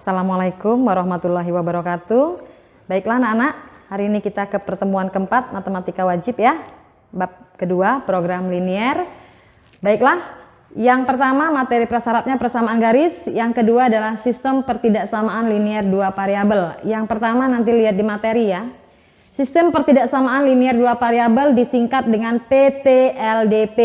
Assalamualaikum warahmatullahi wabarakatuh. Baiklah anak-anak, hari ini kita ke pertemuan keempat matematika wajib ya. Bab kedua, program linier. Baiklah, yang pertama materi prasyaratnya persamaan garis, yang kedua adalah sistem pertidaksamaan linier dua variabel. Yang pertama nanti lihat di materi ya. Sistem pertidaksamaan linier dua variabel disingkat dengan PTLDP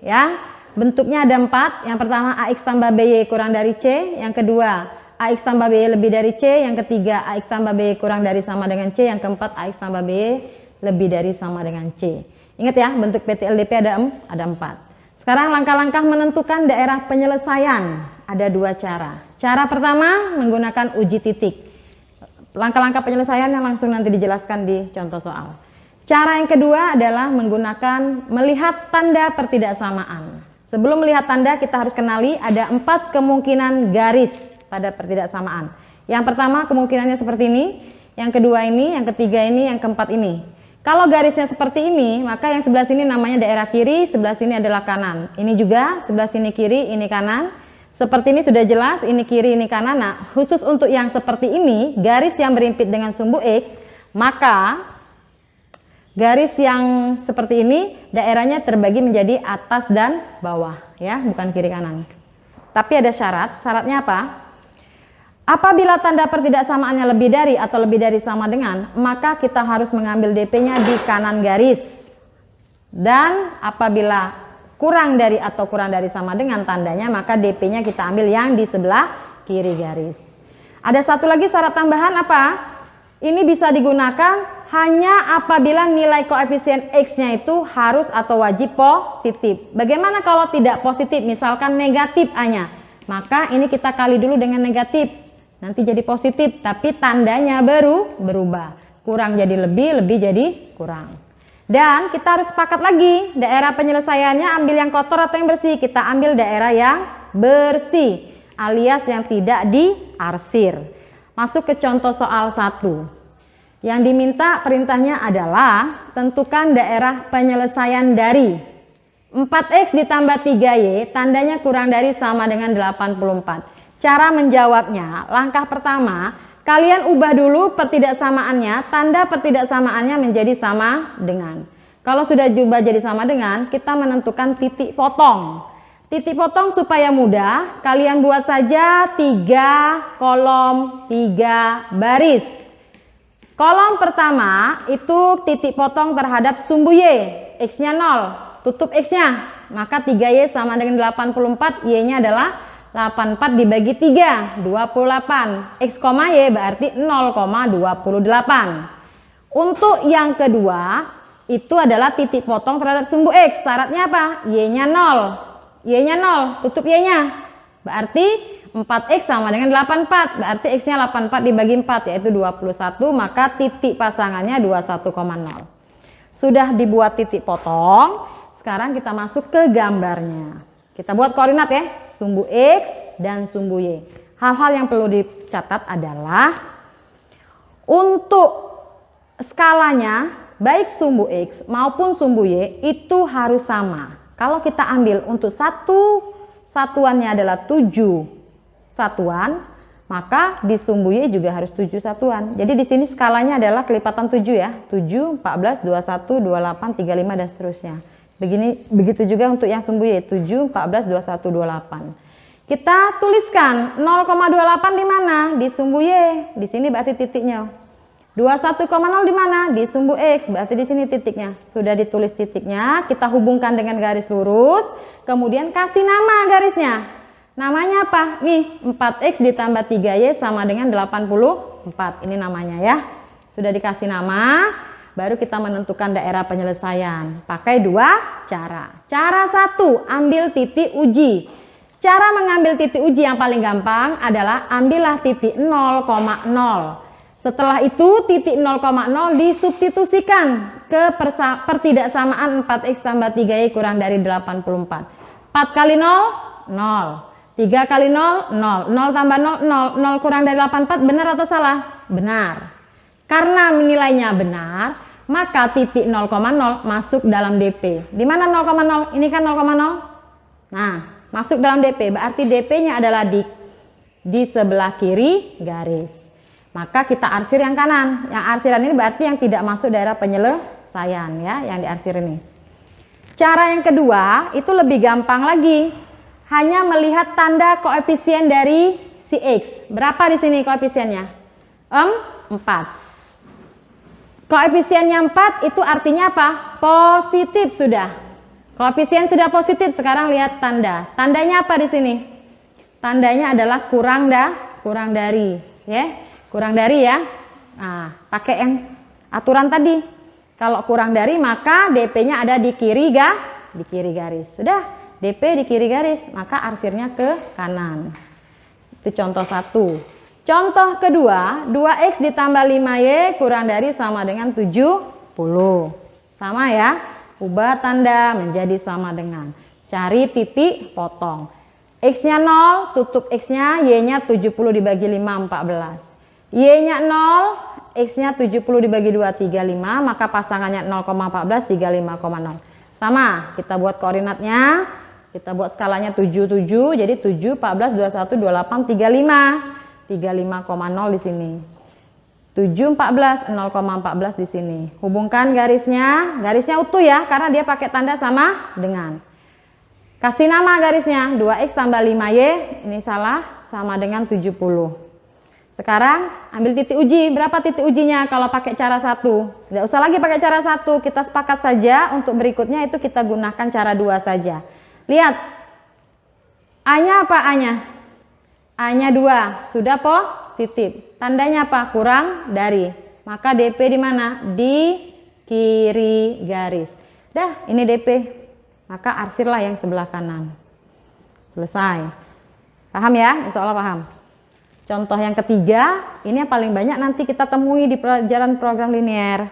ya. Bentuknya ada 4. Yang pertama AX tambah BY kurang dari C, yang kedua AX tambah BY lebih dari C, yang ketiga AX tambah BY kurang dari sama dengan C, yang keempat AX tambah BY lebih dari sama dengan C. Ingat ya, bentuk PTLDP ada 4. Sekarang langkah-langkah menentukan daerah penyelesaian. Ada 2 cara. Cara pertama menggunakan uji titik. Langkah-langkah penyelesaiannya langsung nanti dijelaskan di contoh soal. Cara yang kedua adalah menggunakan melihat tanda pertidaksamaan. Sebelum melihat tanda kita harus kenali ada 4 kemungkinan garis pada pertidaksamaan. Yang pertama kemungkinannya seperti ini, yang kedua ini, yang ketiga ini, yang keempat ini. Kalau garisnya seperti ini, maka yang sebelah sini namanya daerah kiri, sebelah sini adalah kanan. Ini juga sebelah sini kiri, ini kanan. Seperti ini sudah jelas, ini kiri, ini kanan. Nah, khusus untuk yang seperti ini, garis yang berimpit dengan sumbu X, maka garis yang seperti ini daerahnya terbagi menjadi atas dan bawah, ya, bukan kiri kanan. Tapi ada syarat. Syaratnya apa? Apabila tanda pertidaksamaannya lebih dari atau lebih dari sama dengan, maka kita harus mengambil DP-nya di kanan garis. Dan apabila kurang dari atau kurang dari sama dengan tandanya, maka DP-nya kita ambil yang di sebelah kiri garis. Ada satu lagi syarat tambahan apa? Ini bisa digunakan hanya apabila nilai koefisien X-nya itu harus atau wajib positif. Bagaimana kalau tidak positif, misalkan negatif A-nya? Maka ini kita kali dulu dengan negatif. Nanti jadi positif, tapi tandanya berubah. Kurang jadi lebih, lebih jadi kurang. Dan kita harus sepakat lagi, daerah penyelesaiannya ambil yang kotor atau yang bersih. Kita ambil daerah yang bersih, alias yang tidak diarsir. Masuk ke contoh soal 1. Yang diminta perintahnya adalah tentukan daerah penyelesaian dari 4X ditambah 3Y, tandanya kurang dari sama dengan 84. Cara menjawabnya, langkah pertama, kalian ubah dulu pertidaksamaannya, tanda pertidaksamaannya menjadi sama dengan. Kalau sudah diubah jadi sama dengan, kita menentukan titik potong. Titik potong supaya mudah, kalian buat saja 3 kolom, 3 baris. Kolom pertama itu titik potong terhadap sumbu Y, X-nya 0, tutup X-nya, maka 3Y sama dengan 84, Y-nya adalah 84 dibagi 3, 28. X, Y berarti 0,28. Untuk yang kedua, itu adalah titik potong terhadap sumbu X. Syaratnya apa? Y-nya 0. Y-nya 0, tutup Y-nya. Berarti 4X sama dengan 84. Berarti X-nya 84 dibagi 4, yaitu 21. Maka titik pasangannya 21,0. Sudah dibuat titik potong. Sekarang kita masuk ke gambarnya. Kita buat koordinat ya. Sumbu X dan sumbu Y. Hal-hal yang perlu dicatat adalah untuk skalanya baik sumbu X maupun sumbu Y itu harus sama. Kalau kita ambil untuk satuannya adalah 7 satuan, maka di sumbu Y juga harus 7 satuan. Jadi di sini skalanya adalah kelipatan 7 ya. 7, 14, 21, 28, 35 dan seterusnya. Begitu juga untuk yang sumbu Y, 7, 14, 21, 28. Kita tuliskan 0,28 di mana? Di sumbu Y. Di sini berarti titiknya. 21,0 di mana? Di sumbu X. Berarti di sini titiknya. Sudah ditulis titiknya, kita hubungkan dengan garis lurus, kemudian kasih nama garisnya. Namanya apa? Nih, 4X ditambah 3Y sama dengan 84. Ini namanya ya. Sudah dikasih nama. Baru kita menentukan daerah penyelesaian. Pakai 2 cara. Cara 1, ambil titik uji. Cara mengambil titik uji yang paling gampang adalah ambillah titik 0,0. Setelah itu titik 0,0 disubstitusikan ke pertidaksamaan 4X tambah 3Y kurang dari 84. 4 kali 0, 0. 3 kali 0, 0. 0 tambah 0, 0. 0 kurang dari 84, benar atau salah? Benar. Karena nilainya benar, maka titik 0,0 masuk dalam DP. Di mana 0,0? Ini kan 0,0. Nah, masuk dalam DP. Berarti DP-nya adalah di di sebelah kiri garis. Maka kita arsir yang kanan. Yang arsiran ini berarti yang tidak masuk daerah penyelesaian ya, yang diarsir ini. Cara yang kedua itu lebih gampang lagi. Hanya melihat tanda koefisien dari si X. Berapa di sini koefisiennya? 4. Koefisiennya 4 itu artinya apa? Positif sudah. Koefisien sudah positif, sekarang lihat tanda. Tandanya apa di sini? Tandanya adalah kurang dari, ya. Kurang dari ya. Nah, pakai yang aturan tadi. Kalau kurang dari maka DP-nya ada di kiri garis. Sudah, DP di kiri garis, maka arsirnya ke kanan. Itu contoh 1. Contoh kedua, 2X ditambah 5Y kurang dari sama dengan 70. Sama ya. Ubah tanda menjadi sama dengan. Cari titik potong. X-nya 0, tutup X-nya, Y-nya 70 dibagi 5, 14. Y-nya 0, X-nya 70 dibagi 2, 35, maka pasangannya 0,14, 35,0. Sama, kita buat koordinatnya, kita buat skalanya 7, 7, jadi 7, 14, 21, 28, 35. 35,0 di sini. 7, 14, 0,14 di sini. Hubungkan garisnya utuh ya, karena dia pakai tanda sama dengan. Kasih nama garisnya, 2X tambah 5Y, ini salah, sama dengan 70. Sekarang ambil titik uji. Berapa titik ujinya kalau pakai cara 1? Tidak usah lagi pakai cara 1. Kita sepakat saja untuk berikutnya itu kita gunakan cara 2 saja. Lihat. A-nya apa A-nya? A-nya 2. Sudah positif. Tandanya apa? Kurang dari. Maka DP di mana? Di kiri garis. Dah, ini DP. Maka arsirlah yang sebelah kanan. Selesai. Paham ya? Insya Allah paham. Contoh yang ketiga, ini yang paling banyak nanti kita temui di pelajaran program linier.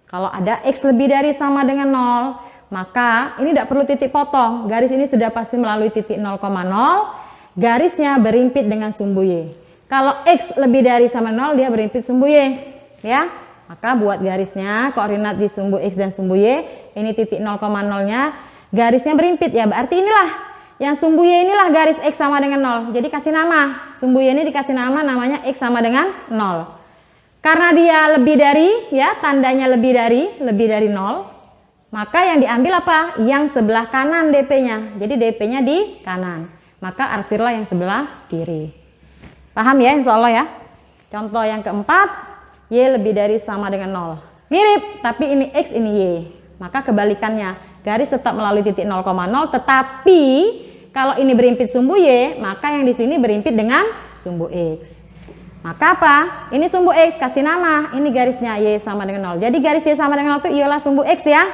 Kalau ada X lebih dari sama dengan 0, maka ini tidak perlu titik potong. Garis ini sudah pasti melalui titik 0,0. Garisnya berimpit dengan sumbu Y. Kalau X lebih dari sama 0, dia berimpit sumbu Y. Ya, maka buat garisnya, koordinat di sumbu X dan sumbu Y. Ini titik 0,0-nya, garisnya berimpit ya. Berarti inilah. Yang sumbu Y inilah garis X sama dengan 0. Jadi kasih nama. Sumbu Y ini dikasih nama, namanya X sama dengan 0. Karena dia lebih dari, ya tandanya lebih dari 0. Maka yang diambil apa? Yang sebelah kanan DP-nya. Jadi DP-nya di kanan. Maka arsirlah yang sebelah kiri. Paham ya insya Allah ya? Contoh yang keempat, Y lebih dari sama dengan 0. Mirip, tapi ini X, ini Y. Maka kebalikannya. Garis tetap melalui titik 0,0, tetapi kalau ini berimpit sumbu Y, maka yang di sini berimpit dengan sumbu X. Maka apa? Ini sumbu X, kasih nama. Ini garisnya Y sama dengan 0. Jadi garis Y sama dengan 0 itu ialah sumbu X ya.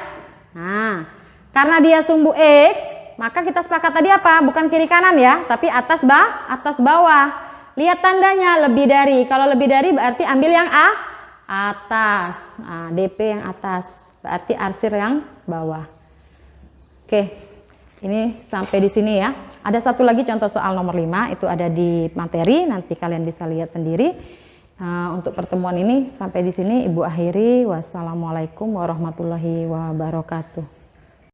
Nah, karena dia sumbu X, maka kita sepakat tadi apa? Bukan kiri kanan ya, tapi atas bawah. Lihat tandanya lebih dari. Kalau lebih dari berarti ambil yang atas. Nah, DP yang atas. Berarti arsir yang bawah. Oke, ini sampai di sini ya. Ada satu lagi contoh soal nomor 5, itu ada di materi, nanti kalian bisa lihat sendiri. Untuk pertemuan ini sampai di sini Ibu akhiri. Wassalamualaikum warahmatullahi wabarakatuh.